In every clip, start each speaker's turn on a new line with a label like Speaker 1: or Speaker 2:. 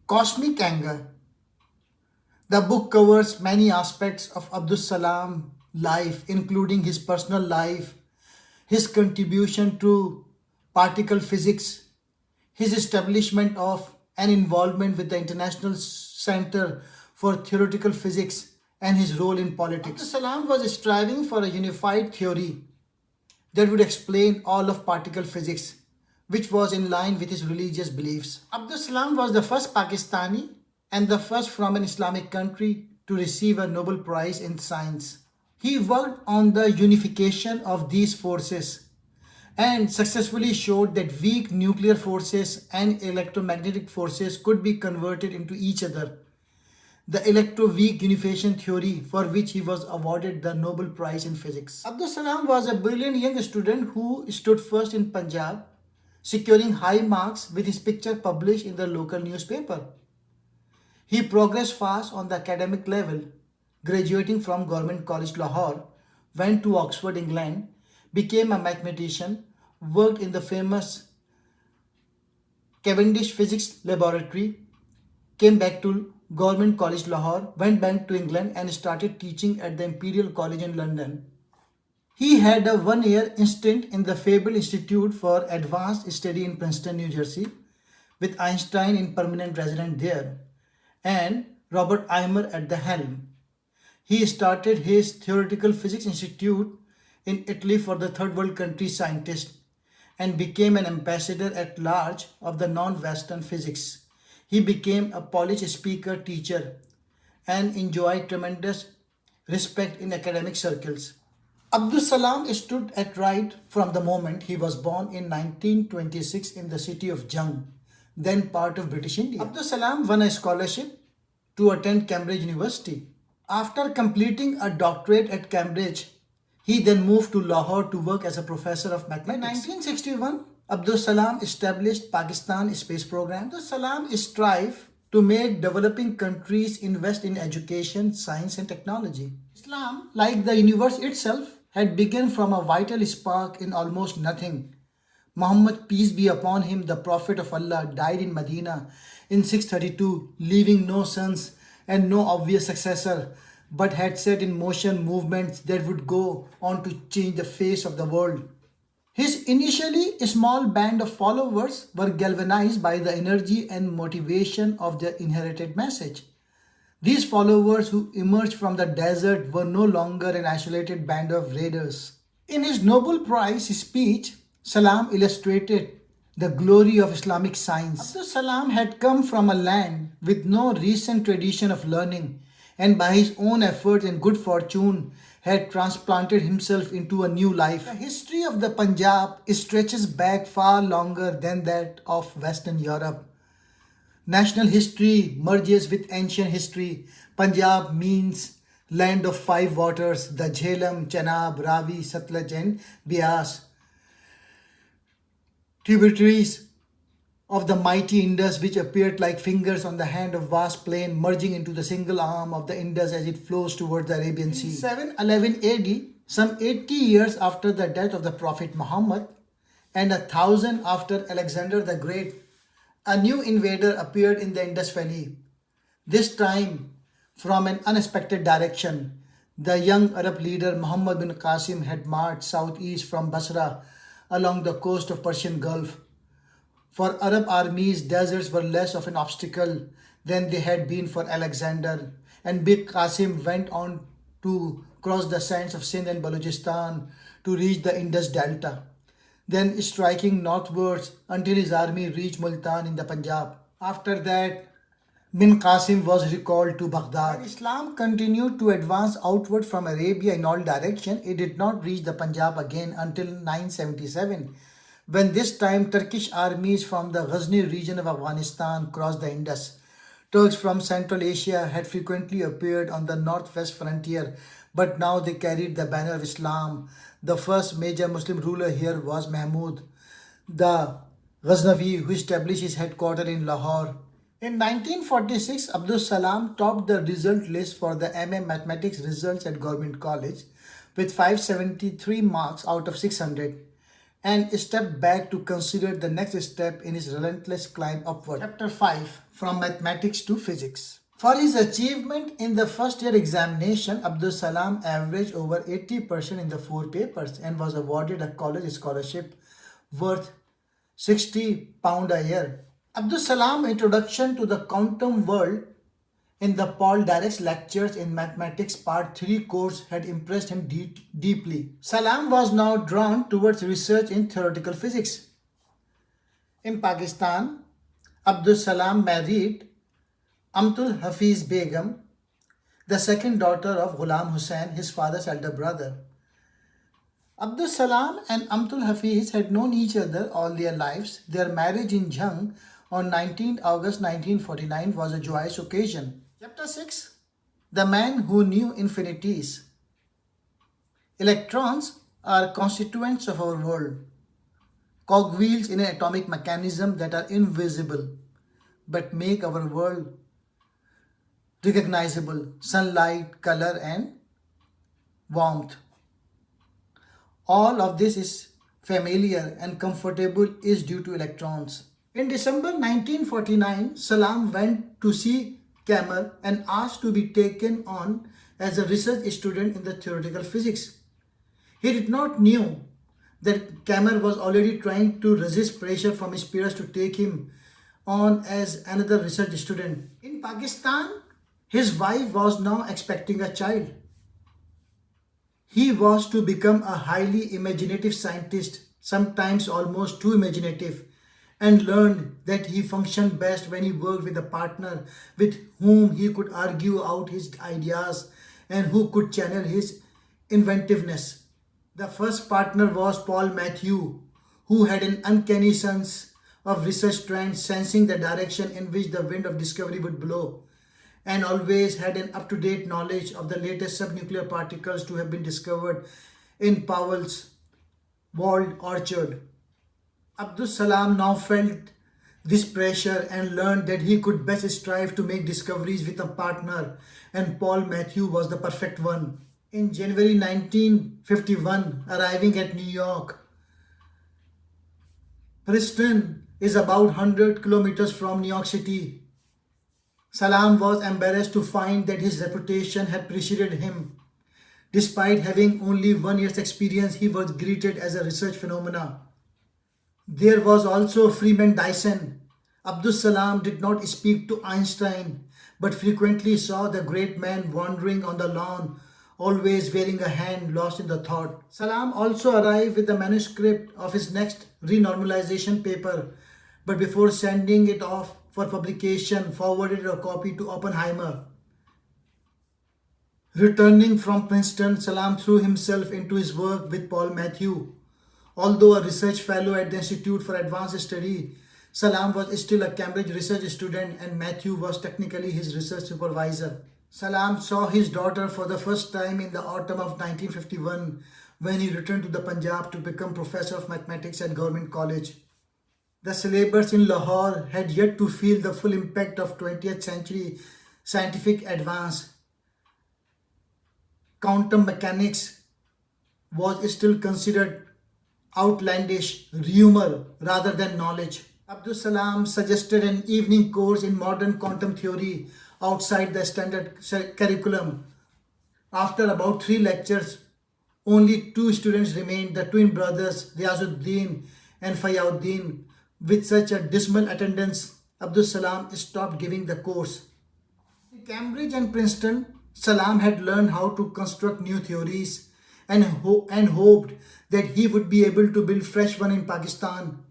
Speaker 1: Cosmic Anger. The book covers many aspects of Abdus Salam life, including his personal life, his contribution to particle physics, his establishment of an involvement with the International Center for Theoretical Physics, and his role in politics. Abdus Salam was striving for a unified theory that would explain all of particle physics, which was in line with his religious beliefs. Abdus Salam was the first Pakistani and the first from an Islamic country to receive a Nobel Prize in Science. He worked on the unification of these forces and successfully showed that weak nuclear forces and electromagnetic forces could be converted into each other. The electroweak unification theory, for which he was awarded the Nobel Prize in Physics. Abdus Salam was a brilliant young student who stood first in Punjab, securing high marks with his picture published in the local newspaper. He progressed fast on the academic level, graduating from Government College Lahore, went to Oxford, England, became a mathematician, worked in the famous Cavendish Physics Laboratory, came back to Government College Lahore, went back to England and started teaching at the Imperial College in London. He had a one-year stint in the Fabled Institute for Advanced Study in Princeton, New Jersey, with Einstein in permanent resident there, and Robert Eimer at the helm. He started his Theoretical Physics Institute in Italy for the third world country scientists and became an ambassador at large of the non-Western physics. He became a polished speaker, teacher, and enjoyed tremendous respect in academic circles. Abdus Salam stood at right from the moment he was born in 1926 in the city of Jung, then part of British India. Abdus Salam won a scholarship to attend Cambridge University. After completing a doctorate at Cambridge, he then moved to Lahore to work as a professor of mathematics. In 1961, Abdus Salam established Pakistan Space Program. Abdus Salam strived to make developing countries invest in education, science and technology. Islam, like the universe itself, had begun from a vital spark in almost nothing. Muhammad, peace be upon him, the Prophet of Allah, died in Medina in 632, leaving no sons and no obvious successor, but had set in motion movements that would go on to change the face of the world. His initially small band of followers were galvanized by the energy and motivation of their inherited message. These followers who emerged from the desert were no longer an isolated band of raiders. In his Nobel Prize speech, Salam illustrated the glory of Islamic science. Abdus Salam had come from a land with no recent tradition of learning, and by his own efforts and good fortune had transplanted himself into a new life. The history of the Punjab stretches back far longer than that of Western Europe. National history merges with ancient history. Punjab means land of five waters, the Jhelum, Chenab, Ravi, Satluj and Beas, tributaries of the mighty Indus, which appeared like fingers on the hand of vast plain, merging into the single arm of the Indus as it flows towards the Arabian Sea. In 711 AD, some 80 years after the death of the Prophet Muhammad and 1,000 after Alexander the Great, a new invader appeared in the Indus Valley. This time from an unexpected direction. The young Arab leader Muhammad bin Qasim had marched southeast from Basra along the coast of Persian Gulf. For Arab armies, deserts were less of an obstacle than they had been for Alexander, and bin Qasim went on to cross the sands of Sindh and Balochistan to reach the Indus Delta, then striking northwards until his army reached Multan in the Punjab. After that, bin Qasim was recalled to Baghdad. When Islam continued to advance outward from Arabia in all directions, it did not reach the Punjab again until 977, when this time Turkish armies from the Ghazni region of Afghanistan crossed the Indus. Turks from Central Asia had frequently appeared on the northwest frontier, but now they carried the banner of Islam. The first major Muslim ruler here was Mahmud, the Ghaznavi, who established his headquarters in Lahore. In 1946, Abdus Salam topped the result list for the MA Mathematics results at Government College with 573 marks out of 600. and stepped back to consider the next step in his relentless climb upward. Chapter 5, From Mathematics to Physics. For his achievement in the first year examination, Abdus Salam averaged over 80% in the 4 papers and was awarded a college scholarship worth £60 a year. Abdus Salam's introduction to the quantum world in the Paul Dirac's lectures in Mathematics Part 3 course had impressed him deeply. Salam was now drawn towards research in theoretical physics. In Pakistan, Abdus Salam married Amtul Hafiz Begum, the second daughter of Ghulam Hussain, his father's elder brother. Abdus Salam and Amtul Hafiz had known each other all their lives. Their marriage in Jhang on 19 August 1949 was a joyous occasion. Chapter 6, The Man Who Knew Infinities. Electrons are constituents of our world, cogwheels in an atomic mechanism that are invisible but make our world recognizable: sunlight, color and warmth. All of this is familiar and comfortable is due to electrons. In December 1949, Salam went to see Kammer and asked to be taken on as a research student in the theoretical physics. He did not know that Kammer was already trying to resist pressure from his peers to take him on as another research student. In Pakistan, his wife was now expecting a child. He was to become a highly imaginative scientist, sometimes almost too imaginative, and learned that he functioned best when he worked with a partner with whom he could argue out his ideas and who could channel his inventiveness. The first partner was Paul Matthew, who had an uncanny sense of research trends, sensing the direction in which the wind of discovery would blow, and always had an up-to-date knowledge of the latest subnuclear particles to have been discovered in Powell's walled orchard. Abdus Salam now felt this pressure and learned that he could best strive to make discoveries with a partner, and Paul Matthew was the perfect one. In January 1951, arriving at New York, Princeton is about 100 kilometers from New York City. Salam was embarrassed to find that his reputation had preceded him. Despite having only 1 year's experience, he was greeted as a research phenomena. There was also Freeman Dyson. Abdus Salam did not speak to Einstein, but frequently saw the great man wandering on the lawn, always wearing a hand lost in the thought. Salam also arrived with the manuscript of his next renormalization paper, but before sending it off for publication, forwarded a copy to Oppenheimer. Returning from Princeton, Salam threw himself into his work with Paul Matthew. Although a research fellow at the Institute for Advanced Study, Salam was still a Cambridge research student and Matthew was technically his research supervisor. Salam saw his daughter for the first time in the autumn of 1951 when he returned to the Punjab to become professor of mathematics at Government College. The syllabus in Lahore had yet to feel the full impact of 20th century scientific advance. Quantum mechanics was still considered outlandish rumor rather than knowledge. Abdus Salam suggested an evening course in modern quantum theory outside the standard curriculum. After about 3 lectures, only 2 students remained, the twin brothers Riazuddin and Fayauddin. With such a dismal attendance, Abdus Salam stopped giving the course. In Cambridge and Princeton, Salam had learned how to construct new theories and hoped that he would be able to build fresh one in Pakistan.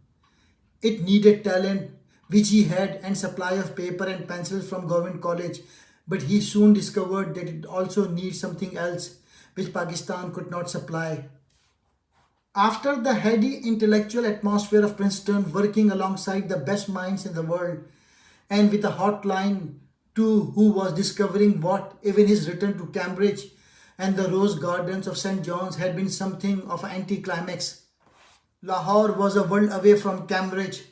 Speaker 1: It needed talent, which he had, and supply of paper and pencils from Government College, but he soon discovered that it also needs something else, which Pakistan could not supply. After the heady intellectual atmosphere of Princeton, working alongside the best minds in the world, and with a hotline to who was discovering what, even his return to Cambridge and the rose gardens of St. John's had been something of an anticlimax. Lahore was a world away from Cambridge,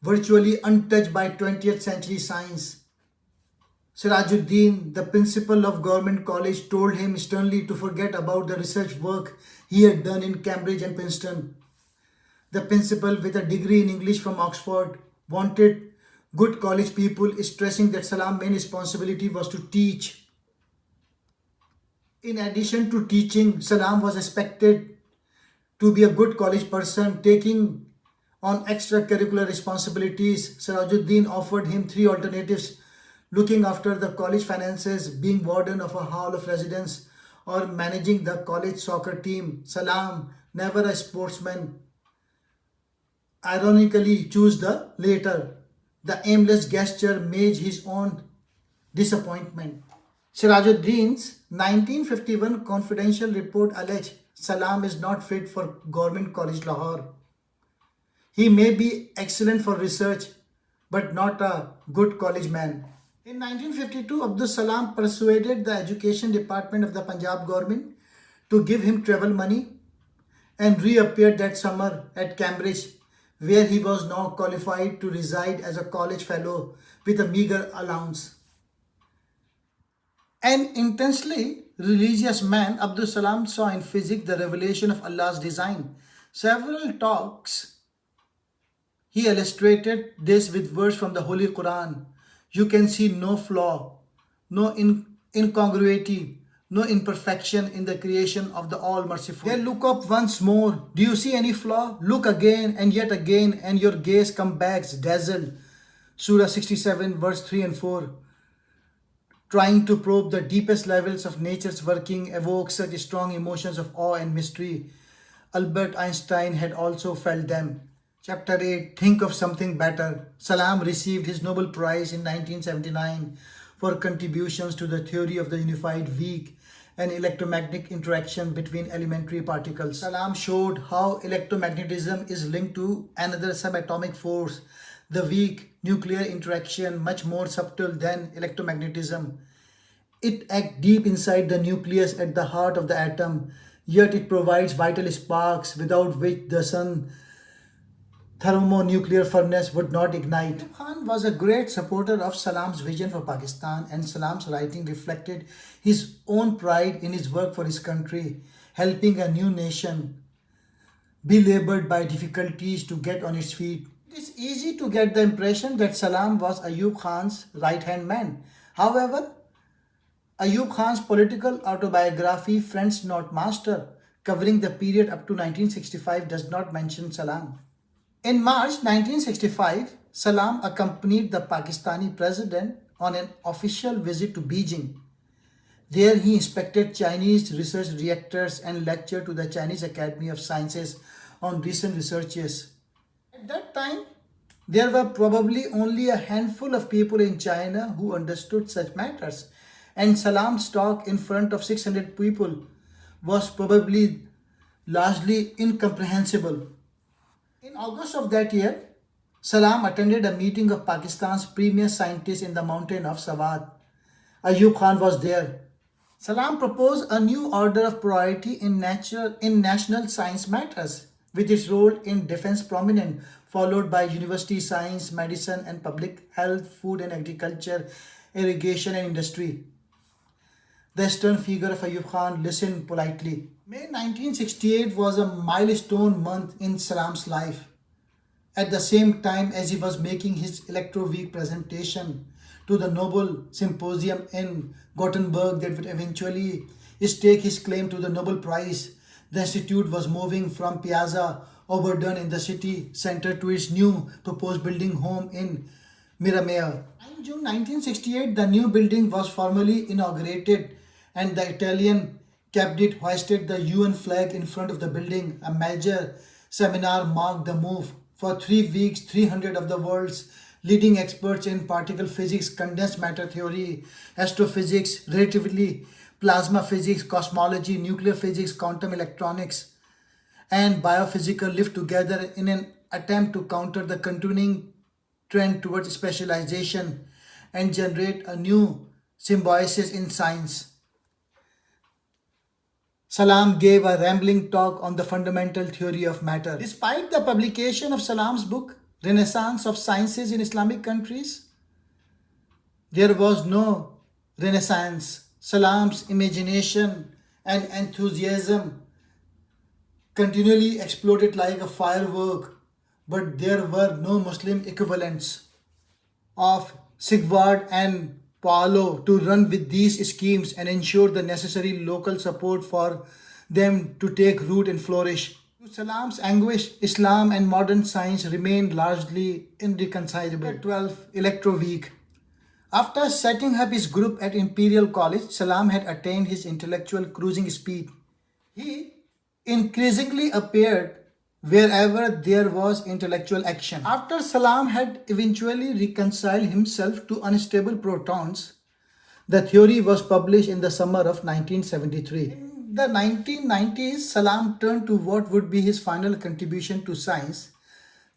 Speaker 1: virtually untouched by 20th century science. Sirajuddin, the principal of Government College, told him sternly to forget about the research work he had done in Cambridge and Princeton. The principal, with a degree in English from Oxford, wanted good college people, stressing that Salam's main responsibility was to teach. In addition to teaching, Salam was expected to be a good college person, taking on extracurricular responsibilities. Sirajuddin offered him three alternatives: looking after the college finances, being warden of a hall of residence, or managing the college soccer team. Salam, never a sportsman, ironically chose the latter. The aimless gesture made his own disappointment. Sirajuddin's 1951 confidential report alleged Salam is not fit for Government College Lahore. He may be excellent for research, but not a good college man. In 1952, Abdus Salam persuaded the education department of the Punjab government to give him travel money and reappeared that summer at Cambridge, where he was now qualified to reside as a college fellow with a meager allowance. An intensely religious man, Abdus Salam saw in physics the revelation of Allah's design. Several talks he illustrated this with verse from the Holy Quran. You can see no flaw, no incongruity, no imperfection in the creation of the All-Merciful. Then look up once more. Do you see any flaw? Look again and yet again, and your gaze comes back dazzled. Surah 67, verse 3 and 4. Trying to probe the deepest levels of nature's working evokes such strong emotions of awe and mystery. Albert Einstein had also felt them. Chapter 8, Think of Something Better. Salam received his Nobel Prize in 1979 for contributions to the theory of the unified weak and electromagnetic interaction between elementary particles. Salam showed how electromagnetism is linked to another subatomic force, the weak nuclear interaction, much more subtle than electromagnetism. It acts deep inside the nucleus at the heart of the atom, yet it provides vital sparks without which the sun thermonuclear furnace would not ignite. Ayub Khan was a great supporter of Salam's vision for Pakistan, and Salam's writing reflected his own pride in his work for his country, helping a new nation belabored by difficulties to get on its feet. It is easy to get the impression that Salam was Ayub Khan's right-hand man. However, Ayub Khan's political autobiography, Friends Not Master, covering the period up to 1965, does not mention Salam. In March 1965, Salam accompanied the Pakistani president on an official visit to Beijing. There he inspected Chinese research reactors and lectured to the Chinese Academy of Sciences on recent researches. At that time, there were probably only a handful of people in China who understood such matters, and Salam's talk in front of 600 people was probably largely incomprehensible. In August of that year, Salam attended a meeting of Pakistan's premier scientists in the mountain of Sawat. Ayub Khan was there. Salam proposed a new order of priority in national science matters, with its role in defense prominent, followed by university science, medicine and public health, food and agriculture, irrigation and industry. The stern figure of Ayub Khan listened politely. May 1968 was a milestone month in Salam's life. At the same time as he was making his electroweak presentation to the Nobel Symposium in Gothenburg that would eventually stake his claim to the Nobel Prize, the institute was moving from Piazza Oberdan in the city center to its new proposed building home in Miramare. In June 1968, the new building was formally inaugurated, and the Italian cabinet hoisted the UN flag in front of the building. A major seminar marked the move. For 3 weeks, 300 of the world's leading experts in particle physics, condensed matter theory, astrophysics, relativity, plasma physics, cosmology, nuclear physics, quantum electronics, and biophysical lived together in an attempt to counter the continuing trend towards specialization and generate a new symbiosis in science. Salam gave a rambling talk on the fundamental theory of matter. Despite the publication of Salam's book, Renaissance of Sciences in Islamic Countries, there was no renaissance. Salam's imagination and enthusiasm continually exploded like a firework, but there were no Muslim equivalents of Sigvard and Paolo to run with these schemes and ensure the necessary local support for them to take root and flourish. To Salam's anguish, Islam and modern science remained largely irreconcilable. 12. Electroweak. After setting up his group at Imperial College, Salam had attained his intellectual cruising speed. He increasingly appeared wherever there was intellectual action. After Salam had eventually reconciled himself to unstable protons, the theory was published in the summer of 1973. In the 1990s, Salam turned to what would be his final contribution to science,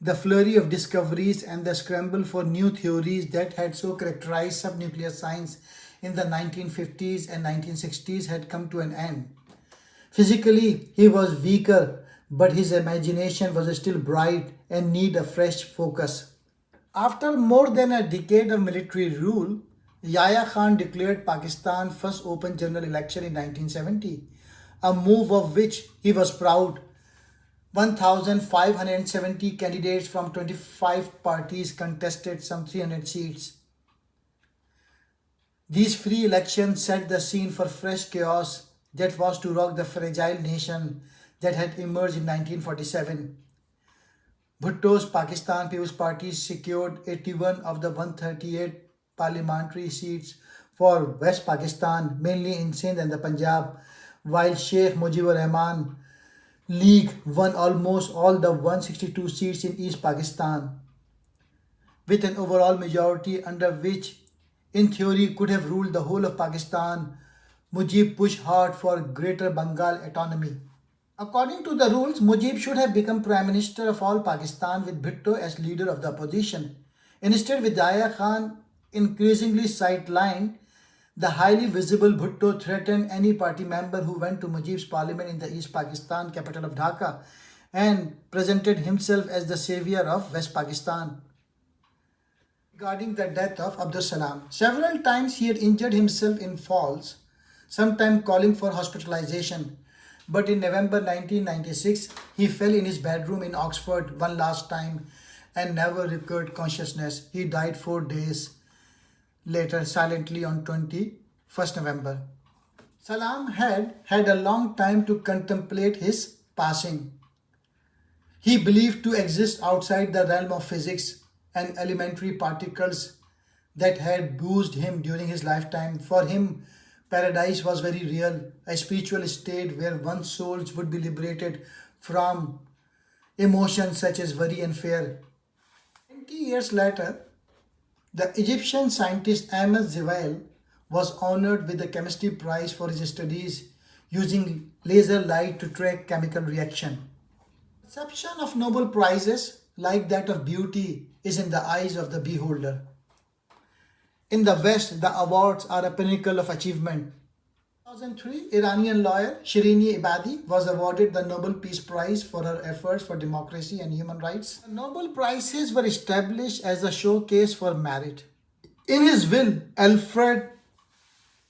Speaker 1: the flurry of discoveries and the scramble for new theories that had so characterized subnuclear science in the 1950s and 1960s had come to an end. Physically, he was weaker, but his imagination was still bright and needed a fresh focus. After more than a decade of military rule, Yahya Khan declared Pakistan first open general election in 1970, a move of which he was proud. 1,570 candidates from 25 parties contested some 300 seats. These free elections set the scene for fresh chaos that was to rock the fragile nation that had emerged in 1947. Bhutto's Pakistan People's Party secured 81 of the 138 parliamentary seats for West Pakistan, mainly in Sindh and the Punjab, while Sheikh Mujibur Rahman League won almost all the 162 seats in East Pakistan, with an overall majority under which, in theory, could have ruled the whole of Pakistan. Mujib pushed hard for Greater Bengal autonomy. According to the rules, Mujib should have become Prime Minister of all Pakistan with Bhutto as leader of the opposition. Instead, with Yahya Khan increasingly sidelined, the highly visible Bhutto threatened any party member who went to Mujib's parliament in the East Pakistan capital of Dhaka and presented himself as the savior of West Pakistan. Regarding the death of Abdus Salam, several times he had injured himself in falls, sometimes calling for hospitalization. But in November 1996, he fell in his bedroom in Oxford one last time and never recovered consciousness. He died 4 days later silently on 21st November. Salam had had a long time to contemplate his passing. He believed to exist outside the realm of physics and elementary particles that had bruised him during his lifetime. For him, paradise was very real, a spiritual state where one's souls would be liberated from emotions such as worry and fear. 20 years later, the Egyptian scientist Ahmed Zewail was honored with the Chemistry Prize for his studies using laser light to track chemical reaction. Perception of Nobel Prizes, like that of beauty, is in the eyes of the beholder. In the West, the awards are a pinnacle of achievement. In 2003, Iranian lawyer Shirini Ebadi was awarded the Nobel Peace Prize for her efforts for democracy and human rights. The Nobel Prizes were established as a showcase for merit. In his will, Alfred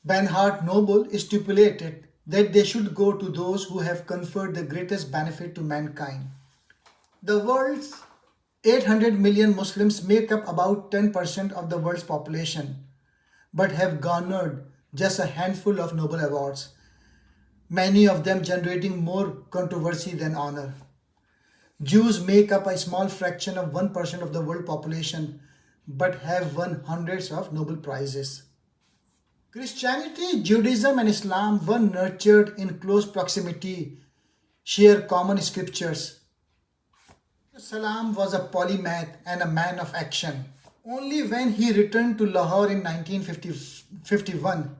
Speaker 1: Bernhard Nobel stipulated that they should go to those who have conferred the greatest benefit to mankind. The world's 800 million Muslims make up about 10% of the world's population, but have garnered just a handful of Nobel Awards, many of them generating more controversy than honor. Jews make up a small fraction of 1% of the world population, but have won hundreds of Nobel Prizes. Christianity, Judaism and Islam were nurtured in close proximity, share common scriptures. Salam was a polymath and a man of action. Only when he returned to Lahore in 1951,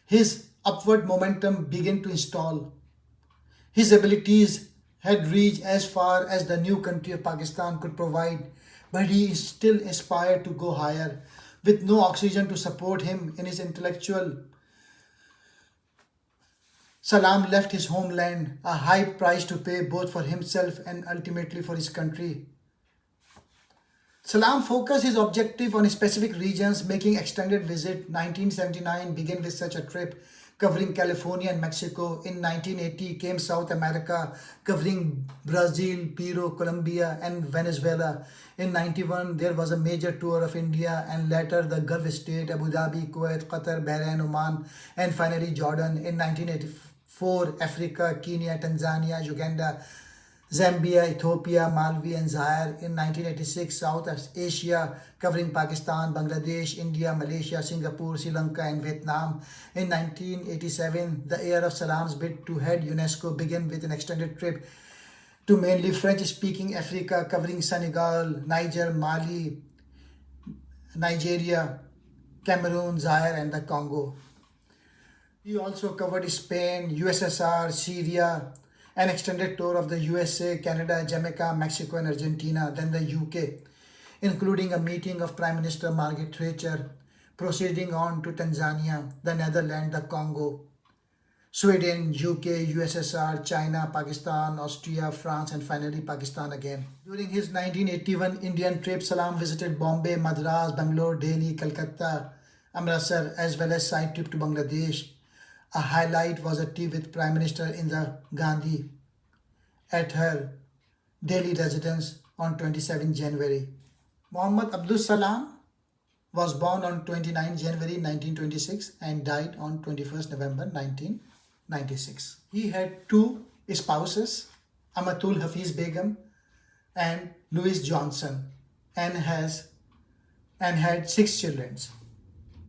Speaker 1: his upward momentum began to install. His abilities had reached as far as the new country of Pakistan could provide, but he still aspired to go higher. With no oxygen to support him in his intellectual, Salam left his homeland, a high price to pay both for himself and ultimately for his country. Salam focused his objective on specific regions, making extended visit. 1979 began with such a trip covering California and Mexico. In 1980, he came South America, covering Brazil, Peru, Colombia, and Venezuela. In 91, there was a major tour of India and later the Gulf state, Abu Dhabi, Kuwait, Qatar, Bahrain, Oman, and finally Jordan. In 1984, Africa, Kenya, Tanzania, Uganda, Zambia, Ethiopia, Malawi, and Zaire. In 1986, South Asia, covering Pakistan, Bangladesh, India, Malaysia, Singapore, Sri Lanka, and Vietnam. In 1987, the era of Salam's bid to head UNESCO began with an extended trip to mainly French-speaking Africa, covering Senegal, Niger, Mali, Nigeria, Cameroon, Zaire, and the Congo. He also covered Spain, USSR, Syria, an extended tour of the USA, Canada, Jamaica, Mexico, and Argentina, then the UK, including a meeting of Prime Minister Margaret Thatcher, proceeding on to Tanzania, the Netherlands, the Congo, Sweden, UK, USSR, China, Pakistan, Austria, France, and finally Pakistan again. During his 1981 Indian trip, Salam visited Bombay, Madras, Bangalore, Delhi, Calcutta, Amritsar, as well as side trip to Bangladesh. A highlight was a tea with Prime Minister Indira Gandhi at her Delhi residence on 27 January. Muhammad Abdus Salam was born on 29 January 1926 and died on 21st November 1996. He had two spouses, Amatul Hafiz Begum and Louis Johnson, and had 6 children.